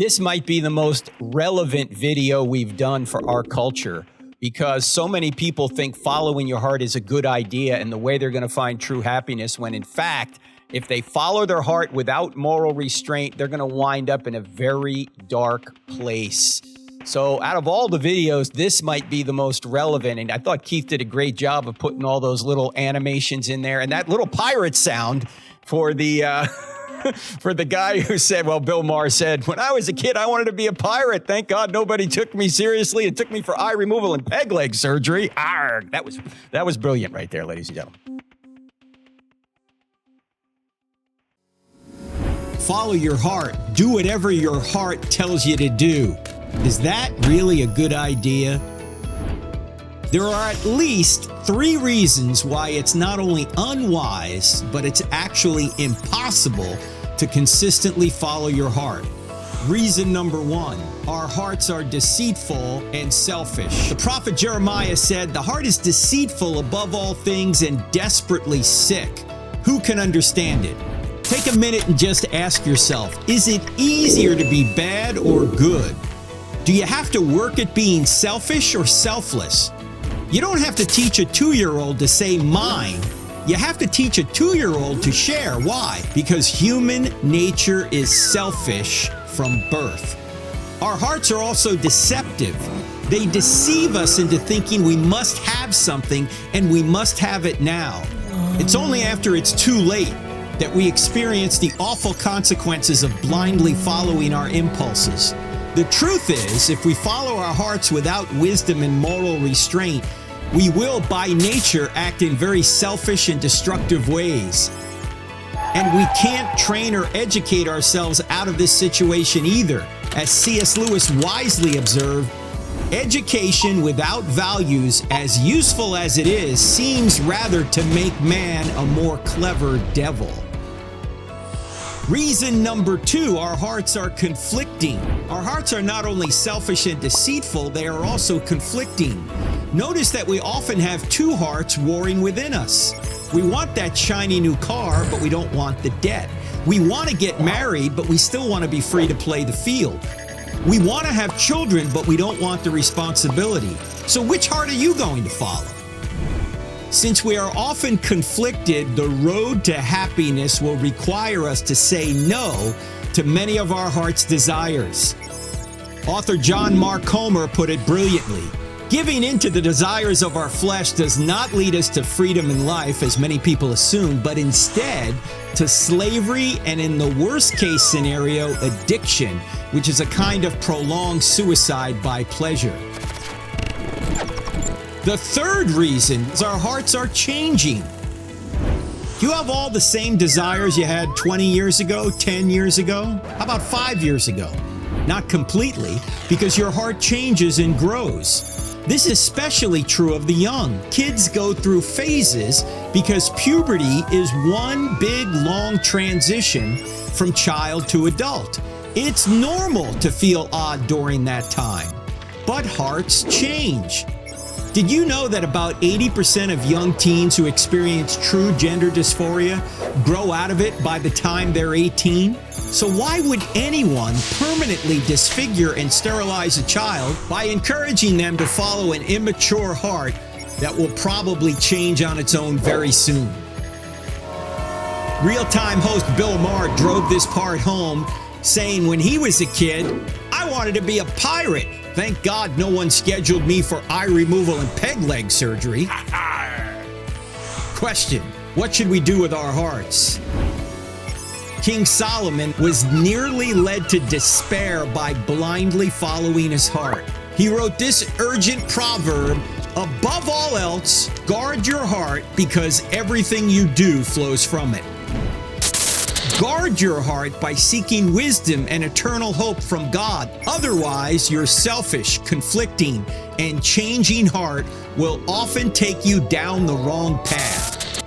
This might be the most relevant video we've done for our culture because so many people think following your heart is a good idea and the way they're going to find true happiness, when in fact, if they follow their heart without moral restraint, they're going to wind up in a very dark place. So out of all the videos, this might be the most relevant. And I thought Keith did a great job of putting all those little animations in there and that little pirate sound for the for the guy who said, well, Bill Maher said, when I was a kid, I wanted to be a pirate. Thank God nobody took me seriously. It took me for eye removal and peg leg surgery. Arrgh. That was brilliant right there, ladies and gentlemen. Follow your heart. Do whatever your heart tells you to do. Is that really a good idea? There are at least 3 reasons why it's not only unwise, but it's actually impossible to consistently follow your heart. Reason number 1, our hearts are deceitful and selfish. The prophet Jeremiah said, the heart is deceitful above all things and desperately sick. Who can understand it? Take a minute and just ask yourself, is it easier to be bad or good? Do you have to work at being selfish or selfless? You don't have to teach a 2-year-old to say mine. You have to teach a 2-year-old to share. Why? Because human nature is selfish from birth. Our hearts are also deceptive. They deceive us into thinking we must have something and we must have it now. It's only after it's too late that we experience the awful consequences of blindly following our impulses. The truth is, if we follow our hearts without wisdom and moral restraint, we will by nature act in very selfish and destructive ways. And we can't train or educate ourselves out of this situation either. As C.S. Lewis wisely observed, education without values, as useful as it is, seems rather to make man a more clever devil. Reason number 2, our hearts are conflicting. Our hearts are not only selfish and deceitful, they are also conflicting. Notice that we often have 2 hearts warring within us. We want that shiny new car, but we don't want the debt. We want to get married, but we still want to be free to play the field. We want to have children, but we don't want the responsibility. So which heart are you going to follow? Since we are often conflicted, the road to happiness will require us to say no to many of our heart's desires. Author John Mark Comer put it brilliantly. Giving into the desires of our flesh does not lead us to freedom in life, as many people assume, but instead to slavery and, in the worst case scenario, addiction, which is a kind of prolonged suicide by pleasure. The third reason is our hearts are changing. You have all the same desires you had 20 years ago, 10 years ago? How about 5 years ago? Not completely, because your heart changes and grows. This is especially true of the young. Kids go through phases because puberty is one big, long transition from child to adult. It's normal to feel odd during that time, but hearts change. Did you know that about 80% of young teens who experience true gender dysphoria grow out of it by the time they're 18? So why would anyone permanently disfigure and sterilize a child by encouraging them to follow an immature heart that will probably change on its own very soon? Real-time host Bill Maher drove this part home, saying when he was a kid, I wanted to be a pirate. Thank God no one scheduled me for eye removal and peg leg surgery. Question, what should we do with our hearts? King Solomon was nearly led to despair by blindly following his heart. He wrote this urgent proverb, above all else, guard your heart because everything you do flows from it. Guard your heart by seeking wisdom and eternal hope from God. Otherwise, your selfish, conflicting, and changing heart will often take you down the wrong path.